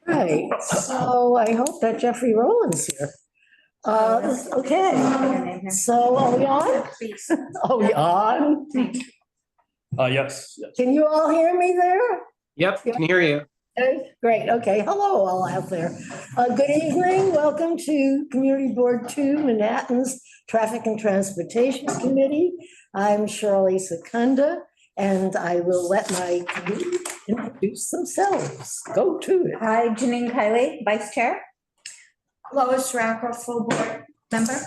Right, so I hope that Jeffrey Rowland's here. Okay, so are we on? Are we on? Yes. Can you all hear me there? Yep, can hear you. Great, okay, hello all out there. Good evening, welcome to Community Board 2, Manhattan's Traffic and Transportation Committee. I'm Shirley Secunda, and I will let my committee introduce themselves. Go to it. Hi, Janine Kiley, Vice Chair. Lois Racker, full board member.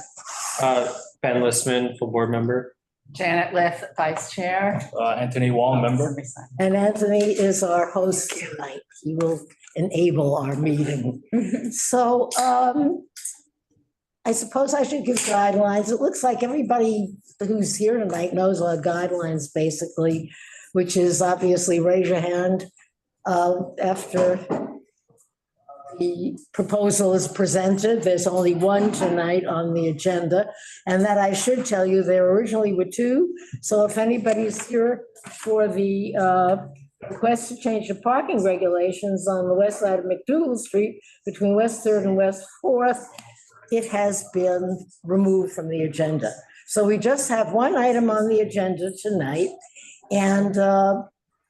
Ben Listman, full board member. Janet Lith, vice chair. Anthony Wong, member. And Anthony is our host tonight. He will enable our meeting. So I suppose I should give guidelines. It looks like everybody who's here tonight knows our guidelines basically, which is obviously raise your hand after the proposal is presented. There's only one tonight on the agenda, and that I should tell you, there originally were two. So if anybody's here for the request to change the parking regulations on the west side of McDougal Street between West Third and West Fourth, it has been removed from the agenda. So we just have one item on the agenda tonight. And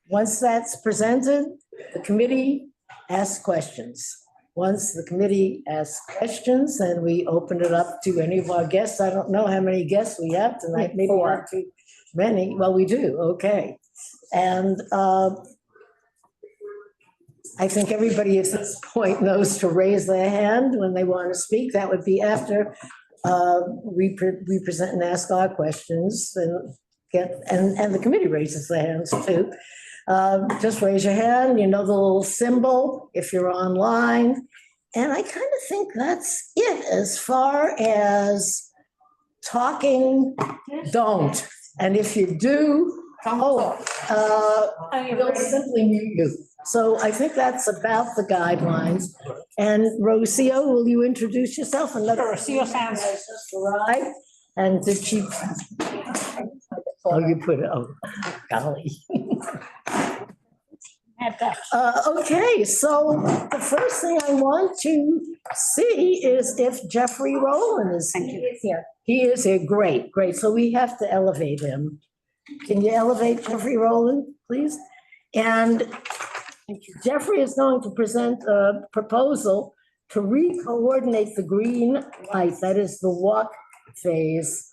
once that's presented, the committee asks questions. Once the committee asks questions, then we open it up to any of our guests. I don't know how many guests we have tonight, maybe not too many. Well, we do, okay. And I think everybody at this point knows to raise their hand when they want to speak. That would be after we present and ask our questions and and the committee raises their hands too. Just raise your hand, you know the little symbol if you're online. And I kind of think that's it as far as talking, don't. And if you do, we'll simply mute you. So I think that's about the guidelines. And Rocio, will you introduce yourself? And Rocio Sanchez. Right. And did she? Oh, you put it, oh, golly. Okay, so the first thing I want to see is if Jeffrey Rowland is here. He is here, great, great. So we have to elevate him. Can you elevate Jeffrey Rowland, please? And Jeffrey is going to present a proposal to re-coordinate the green light, that is the walk phase,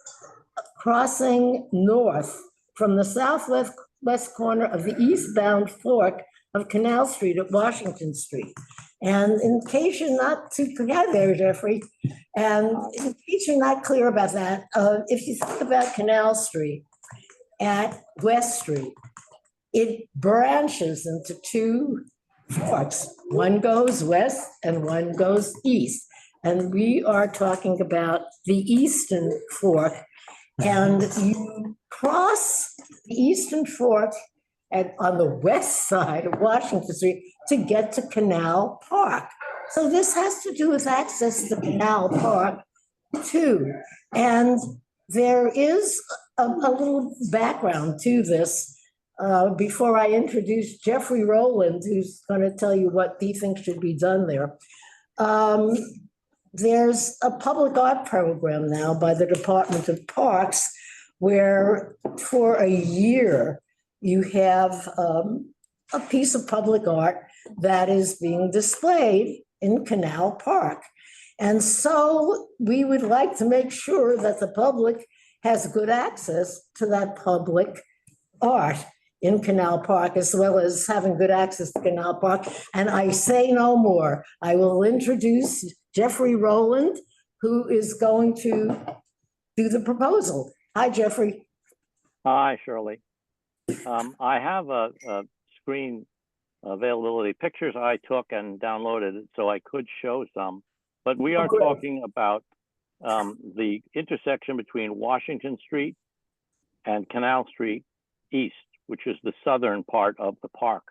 crossing north from the southwest corner of the eastbound fork of Canal Street at Washington Street. And in case you're not too clear there, Jeffrey, and in case you're not clear about that, if you think about Canal Street at West Street, it branches into two forks. One goes west and one goes east. And we are talking about the eastern fork. And you cross the eastern fork on the west side of Washington Street to get to Canal Park. So this has to do with access to Canal Park too. And there is a little background to this before I introduce Jeffrey Rowland, who's going to tell you what he thinks should be done there. There's a public art program now by the Department of Parks where for a year you have a piece of public art that is being displayed in Canal Park. And so we would like to make sure that the public has good access to that public art in Canal Park, as well as having good access to Canal Park. And I say no more. I will introduce Jeffrey Rowland, who is going to do the proposal. Hi, Jeffrey. Hi, Shirley. I have a screen availability pictures I took and downloaded, so I could show some. But we are talking about the intersection between Washington Street and Canal Street East, which is the southern part of the park.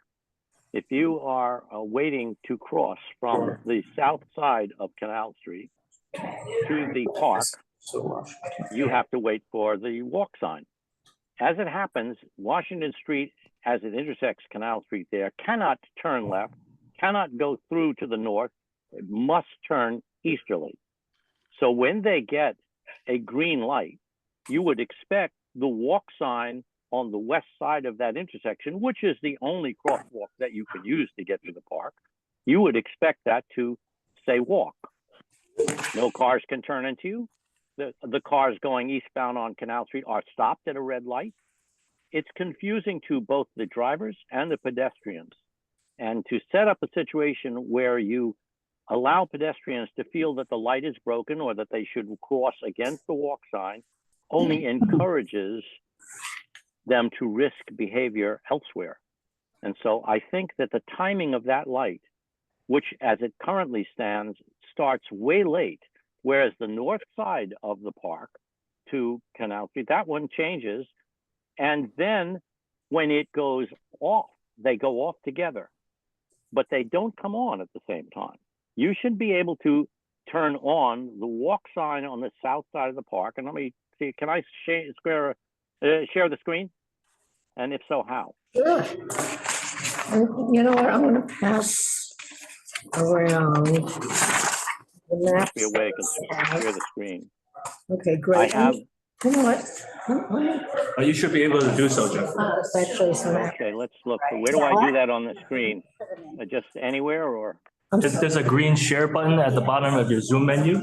If you are waiting to cross from the south side of Canal Street to the park, you have to wait for the walk sign. As it happens, Washington Street, as it intersects Canal Street there, cannot turn left cannot go through to the north. It must turn easterly. So when they get a green light, you would expect the walk sign on the west side of that intersection, which is the only crosswalk that you can use to get to the park, you would expect that to say walk. No cars can turn into you. The cars going eastbound on Canal Street are stopped at a red light. It's confusing to both the drivers and the pedestrians. And to set up a situation where you allow pedestrians to feel that the light is broken or that they should cross against the walk sign only encourages them to risk behavior elsewhere. And so I think that the timing of that light, which as it currently stands, starts way late, whereas the north side of the park to Canal Street, that one changes. And then when it goes off, they go off together, but they don't come on at the same time. You should be able to turn on the walk sign on the south side of the park. And let me see, can I share the screen? And if so, how? Sure. And you know what, I'm gonna pass around the map. Be a way I can share the screen. Okay, great. I have. You know what? You should be able to do so, Jeff. It's actually some map. Okay, let's look. Where do I do that on the screen? Just anywhere or? There's a green share button at the bottom of your Zoom menu.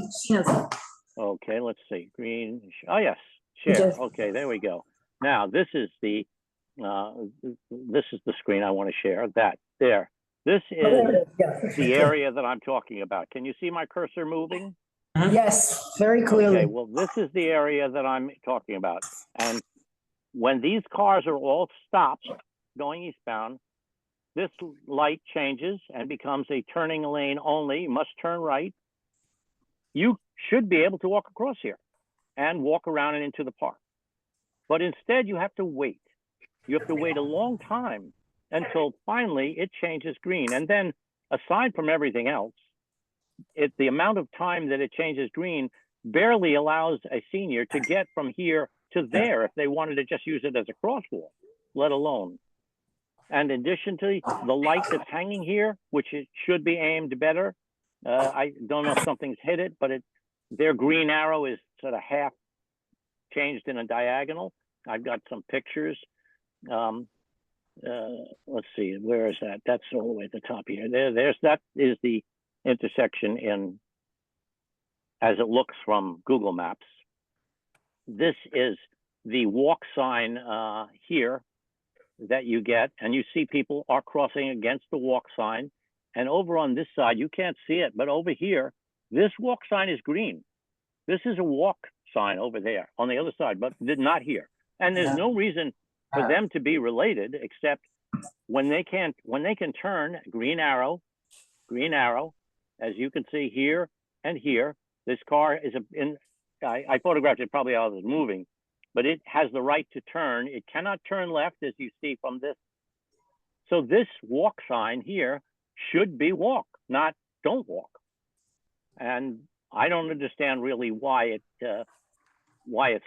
Okay, let's see. Green. Oh, yes. Share. Okay, there we go. Now, this is the screen I want to share. That there. This is the area that I'm talking about. Can you see my cursor moving? Yes, very clearly. Okay, well, this is the area that I'm talking about. And when these cars are all stopped going eastbound, this light changes and becomes a turning lane only. You must turn right. You should be able to walk across here and walk around and into the park. But instead, you have to wait. You have to wait a long time until finally it changes green. And then, aside from everything else, the amount of time that it changes green barely allows a senior to get from here to there if they wanted to just use it as a crosswalk, let alone. And in addition to the light that's hanging here, which it should be aimed better, I don't know if something's hit it, but their green arrow is sort of half changed in a diagonal. I've got some pictures. Let's see, where is that? That's all the way at the top here. That is the intersection as it looks from Google Maps. This is the walk sign here that you get, and you see people are crossing against the walk sign. And over on this side, you can't see it, but over here, this walk sign is green. This is a walk sign over there on the other side, but not here. And there's no reason for them to be related, except when they can turn, green arrow, as you can see here and here. This car is I photographed it probably as I was moving, but it has the right to turn. It cannot turn left, as you see from this. So this walk sign here should be walk, not don't walk. And I don't understand really why it's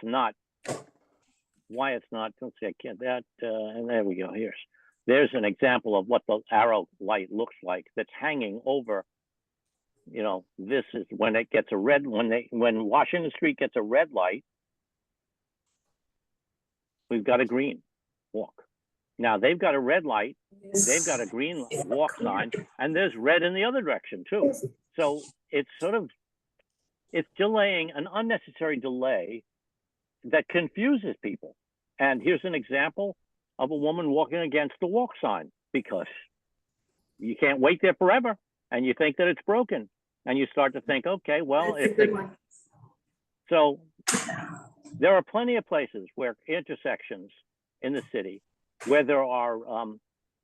not. Let's see, I can't and there we go. There's an example of what the arrow light looks like that's hanging over. You know, this is when it gets a red, when Washington Street gets a red light, we've got a green walk. Now they've got a red light, they've got a green walk sign, and there's red in the other direction too. So it's it's delaying, an unnecessary delay that confuses people. And here's an example of a woman walking against the walk sign, because you can't wait there forever and you think that it's broken. And you start to think, okay, well, so there are plenty of places where intersections in the city where there are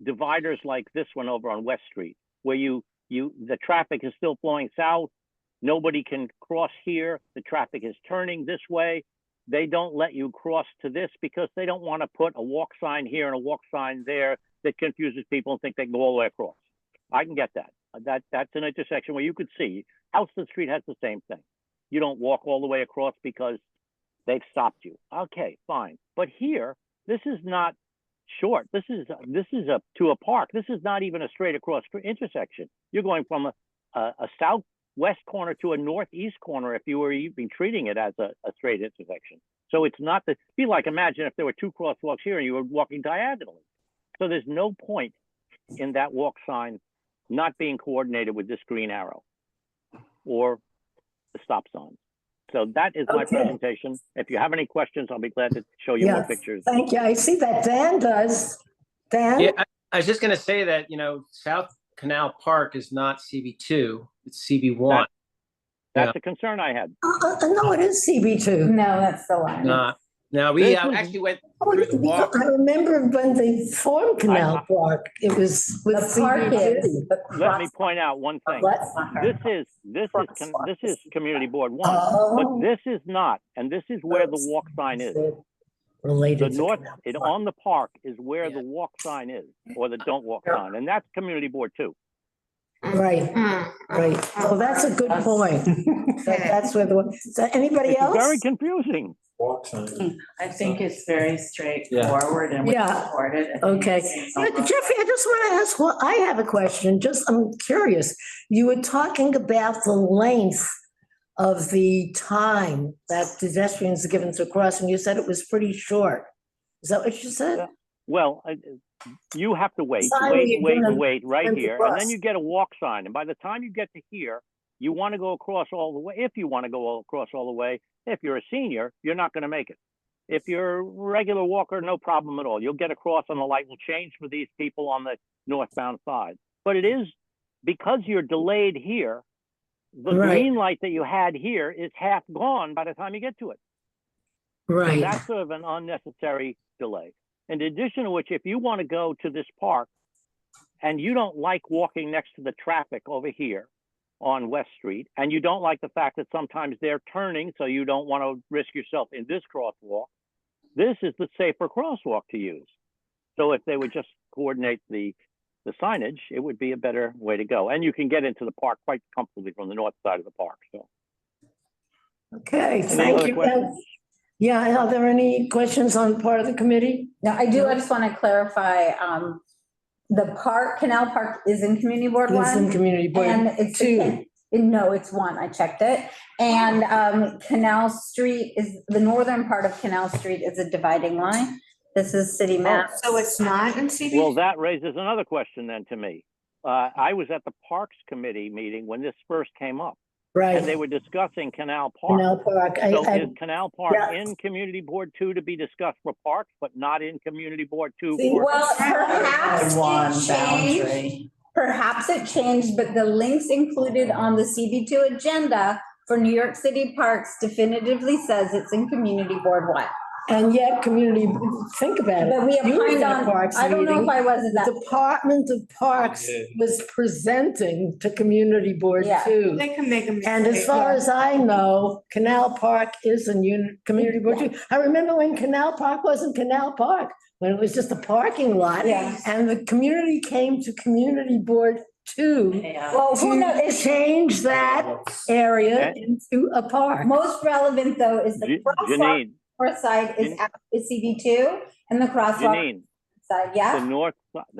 dividers like this one over on West Street, where the traffic is still flowing south. Nobody can cross here. The traffic is turning this way. They don't let you cross to this because they don't want to put a walk sign here and a walk sign there that confuses people and think they can go all the way across. I can get that. That's an intersection where you could see Houston Street has the same thing. You don't walk all the way across because they've stopped you. Okay, fine. But here, this is not short. This is to a park. This is not even a straight across intersection. You're going from a southwest corner to a northeast corner if you were even treating it as a straight intersection. So it's not be like, imagine if there were two crosswalks here and you were walking diagonally. So there's no point in that walk sign not being coordinated with this green arrow or the stop sign. So that is my presentation. If you have any questions, I'll be glad to show you more pictures. Thank you. I see that Dan does. Dan? Yeah, I was just going to say that, South Canal Park is not CB2, it's CB1. That's a concern I had. No, it is CB2. No, that's the line. No, we actually went through the walk. I remember when they formed Canal Park, it was with The park is. CB2. Let me point out one thing. What? This is Community Board 1, Oh. but this is not, and this is where the walk sign is. Related The to north, Canal on the park is where the walk sign is, or the don't walk sign, and that's Community Board 2. Right, right. Oh, that's a good point. That's where so anybody It's else? very confusing. I think it's very straightforward and we Yeah. support it. Okay. Jeffrey, I just want to ask, well, I have a question. I'm curious. You were talking about the length of the time that pedestrians are given to cross, and you said it was pretty short. Is that what you said? Well, you have to wait right here, and then you get a walk sign. And by the time you get to here, you want to go across all the way. If you want to go across all the way, if you're a senior, you're not going to make it. If you're a regular walker, no problem at all. You'll get across and the light will change for these people on the northbound side. But it is, because you're delayed here, the green light that you had here is half gone by the time you get to it. Right. So that's sort of an unnecessary delay. In addition to which, if you want to go to this park and you don't like walking next to the traffic over here on West Street, and you don't like the fact that sometimes they're turning, so you don't want to risk yourself in this crosswalk, this is the safer crosswalk to use. So if they would just coordinate the signage, it would be a better way to go. And you can get into the park quite comfortably from the north side of the park. So. Okay, thank you. Yeah, are there any questions on part of the committee? No, I do. I just want to clarify, the park, Canal Park is in Community Board It's in 1. Community Board And it's 2. No, it's 1. I checked it. And Canal Street is, the northern part of Canal Street is a dividing line. This is city map. So it's not in CB2? Well, that raises another question then to me. I was at the Parks Committee meeting when this first came up, and they Right, were discussing Canal Park. Canal Park. So is Canal Park yeah. in Community Board 2 to be discussed for parks, but not in Community Board 2 See, for? Well, perhaps One it changed. boundary. Perhaps it changed, but the links included on the CB2 agenda for New York City Parks definitively says it's in Community Board 1. And yet think about it. But we You were opined at on, Parks I don't know meeting. if I was at The that. Department of Parks was presenting to Community Board Yeah. 2. They can make a mistake. And as far as I know, Canal Park is in Community Board 2. I remember when Canal Park wasn't Canal Park, when it was just a parking lot. Yeah. And the community came to Community Board 2 Yeah. Well, who knows? to It's change that area Okay. into a park. most relevant though is the crosswalk Janine, north side is CB2 and the crosswalk Janine, side, the yeah?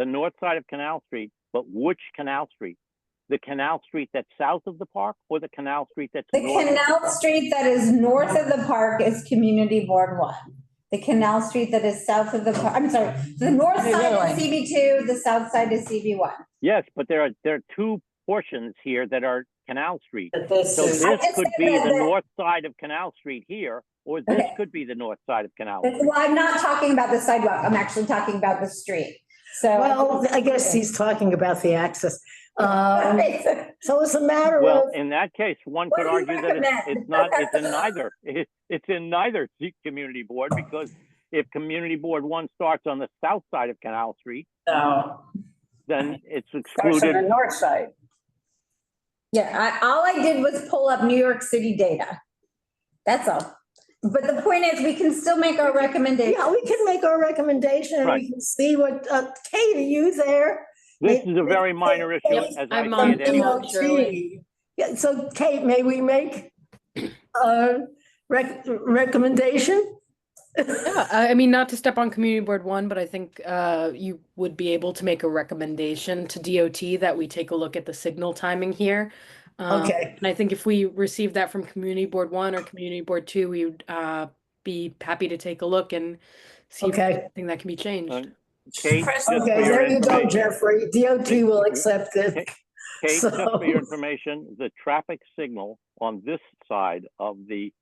north side of Canal Street, but which Canal Street? The Canal Street that's south of the park, or the Canal Street that's The north? canal street that is north of the park is Community Board 1. The canal street that is south of the park, I'm sorry, the north side is CB2, the south side is CB1. Yes, but there are two portions here that are Canal Street. But this So is, this just could said be that the the- north side of Canal Street here, or this Okay. could be the north side of Canal Street. Well, I'm not talking about the sidewalk, I'm actually talking about the street. So. Well, I guess he's talking about the access. So it's a matter Well, of, in that case, one What could do you argue that recommend? it's in neither community board, because if Community Board 1 starts on the south side of Canal Street, no. then it's Starts on the excluded. north side. Yeah, all I did was pull up New York City data. That's all. But the point is, we can still make our recommendation. yeah, we can make our recommendation and we Right. can see what, Kate, are you there? This is a very minor issue, Yep, as I I'm see on it anyway. MOT. Yeah, so Kate, may we make a recommendation? Yeah, I mean, not to step on Community Board 1, but I think you would be able to make a recommendation to DOT that we take a look at the signal timing here. Okay, And I think if we receive that from Community Board 1 or Community Board 2, we would be happy to take a look and see if there's okay, anything that can be changed. Kate, just for okay, your there you go, information. Jeffrey. DOT will accept it. Kate, just for your So, information, the traffic signal on this side of the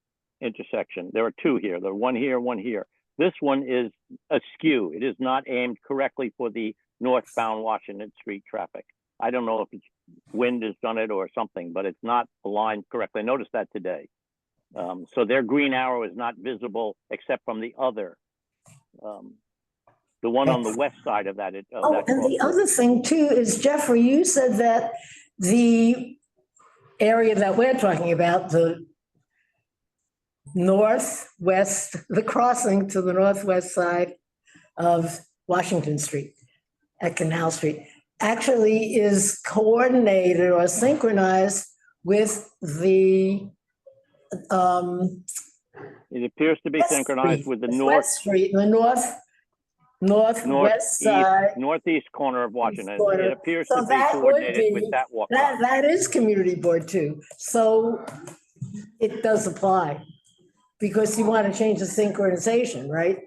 intersection, there are two here. There are one here, one here. This one is askew. It is not aimed correctly for the northbound Washington Street traffic. I don't know if it's wind has done it or something, but it's not aligned correctly. I noticed that today. So their green arrow is not visible except from the other. The one on the west side of that. oh, and the other thing too is, Jeffrey, you said that the area that we're talking about, the northwest, the crossing to the northwest side of Washington Street at Canal Street, actually is coordinated or synchronized with the It appears to be West synchronized Street, with the West north, Street, the northwest side. northeast corner of Washington. corner. It appears So to be that would coordinated with be- that walk. That is Community Board too. So it does apply because you want to change the synchronization, right?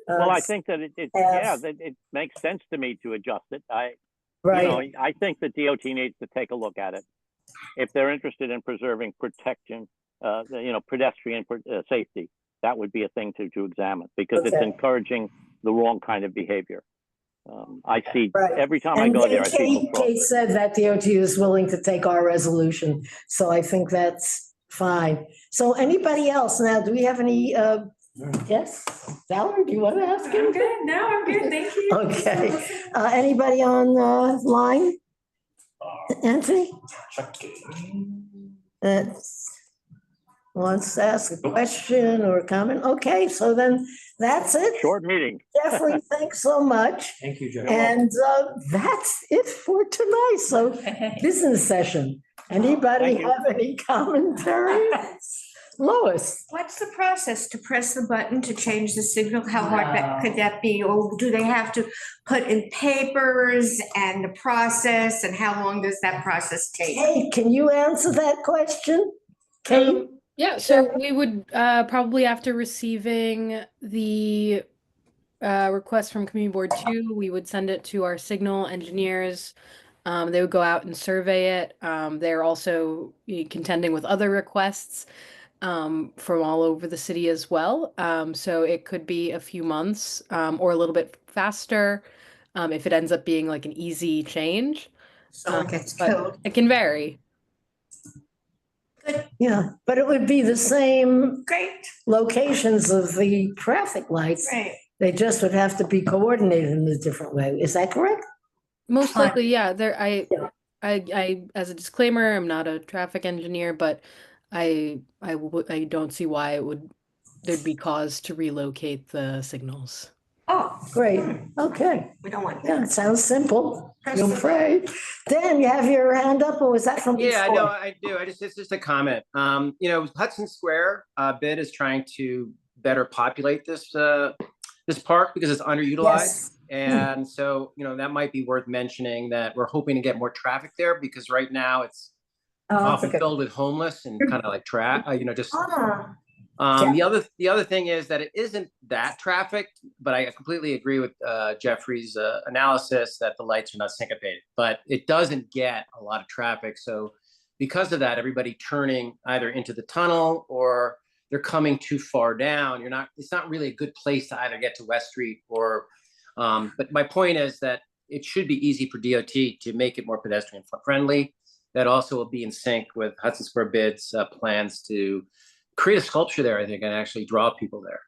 Well, I think that it makes sense to me to adjust it. Right, I think the DOT needs to take a look at it. If they're interested in preserving protection, pedestrian safety, that would be a thing to examine because it's Okay. encouraging the wrong kind of behavior. I see Right. every time I and go there, I see Kate people cross. said that DOT is willing to take our resolution, so I think that's fine. So anybody else now, do we have any, yes, Valerie, do you want to ask him? I'm good. No, I'm good. Thank you. Okay, anybody on, line? Anthony? Wants to ask a question or a comment? Okay, so then that's it. Short meeting. Jeffrey, thanks so much. Thank you, Jeff. And that's it for tonight. So business session. Anybody Thank you. have any commentary? Lois? What's the process to press the button to change the signal? How hard could that be? Or do they have to put in papers and the process, and how long does that process take? Kate, can you answer that question? Kate? Yeah, so we would probably after receiving the request from Community Board 2, we would send it to our signal engineers. They would go out and survey it. They're also contending with other requests from all over the city as well. So it could be a few months or a little bit faster if it ends up being like an easy change. Someone gets But killed. it can vary. Yeah, but it would be the same Great, locations of the traffic lights. great. They just would have to be coordinated in a different way. Is that correct? Most Fine. likely, yeah. There, Yeah. I, as a disclaimer, I'm not a traffic engineer, but I don't see why there'd be cause to relocate the signals. Oh, Great, okay. we don't want Yeah, that. it sounds simple. I'm afraid. Dan, you have your hand up, or was that from before? Yeah, no, I do. It's just a comment. Hudson Square bid is trying to better populate this park because it's underutilized. Yes. And so, that might be worth mentioning that we're hoping to get more traffic there because right now it's Oh, that's often okay. filled with homeless and kind of like just. Ah, The other thing is that it isn't that traffic, but I completely agree with Jeffrey's analysis that the lights are not syncopated, but it doesn't get a lot of traffic. So because of that, everybody turning either into the tunnel or they're coming too far down. It's not really a good place to either get to West Street or, but my point is that it should be easy for DOT to make it more pedestrian friendly. That also will be in sync with Hudson Square Bid's plans to create a sculpture there, I think, and actually draw people there.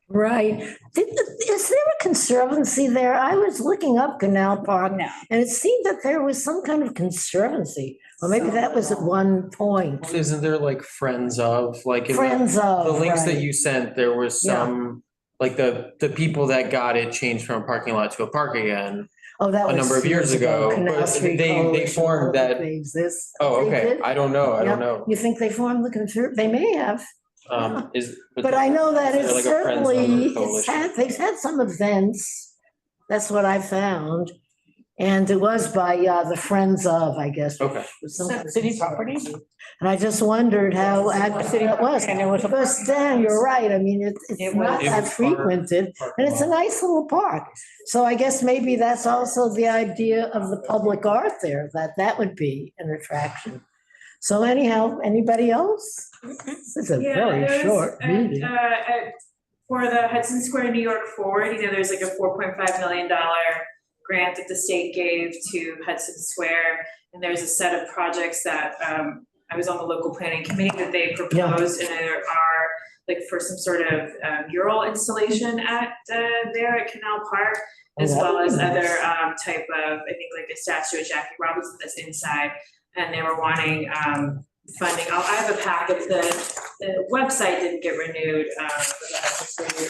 Right. Is there a conservancy there? I was looking up Canal Park, No. and it seemed that there was some kind of conservancy, or maybe that was at one point. Isn't there like friends of, like in Friends of, the links that right. you sent, there was Yeah. some, like the people that got it changed from a parking lot to a park again. Oh, that a was number of years ago, Canal but Street they Coalition, formed that- They exist. Oh, They okay. did? I don't know. Yeah. You think they formed the they may have. But I know that is there it's like a Friends certainly, member it's coalition? they've had some events. That's what I found. And it was by the Friends of, I guess. Okay. City property? And I just wondered how active it was. And it was a. Because Dan, you're right. I mean, it's It not was- that frequented and it's a nice little park. So I guess maybe that's also the idea of the public art there, that would be an attraction. So anyhow, anybody else? This is a Yeah, very there's short meeting. For the Hudson Square New York Forward, there's like a $4.5 million grant that the state gave to Hudson Square. And there's a set of projects that, I was on the local planning committee that they proposed, and there are like for some sort of mural installation at there at Canal Park, as well as other type of, I think like a statue of Jackie Robinson that's inside. And they were wanting funding. I have a packet. The website didn't get renewed for the Hudson Square.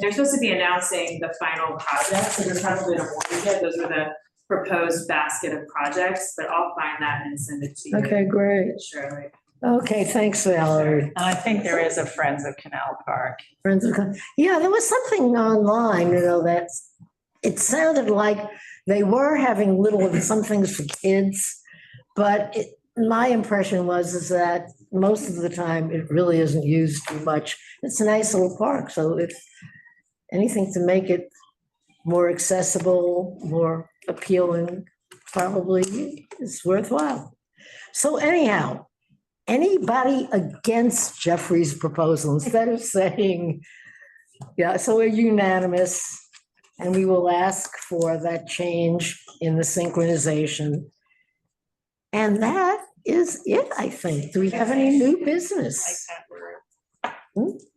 They're supposed to be announcing the final projects, so they're probably not awarded yet. Those were the proposed basket of projects, but I'll find that and send it to you. Okay, great. Surely. Okay, thanks, Valerie. And I think there is a Friends of Canal Park. Friends of, yeah, there was something online, that it sounded like they were having some things for kids, but my impression is that most of the time it really isn't used too much. It's a nice little park, so if anything to make it more accessible, more appealing, probably is worthwhile. So anyhow, anybody against Jeffrey's proposal, instead of saying, yeah, so we're unanimous, and we will ask for that change in the synchronization. And that is it, I think. Do we have any new business?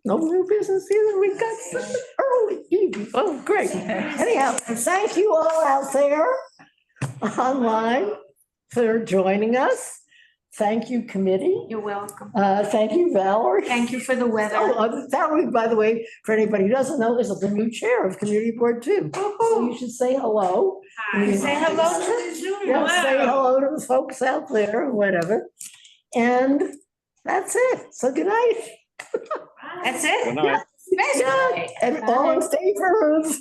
No new business either. We got some early evening. Oh, great. Anyhow, thank you all out there online for joining us. Thank you, committee. You're welcome. Thank you, Valerie. Thank you for the weather. Valerie, by the way, for anybody who doesn't know, is the new chair of Community Board too. So you should say hello. Say hello to the Zoom. Yeah, say hello to the folks out there or whatever. And that's it. So good night. That's it. Good night. Yeah, and all in favor of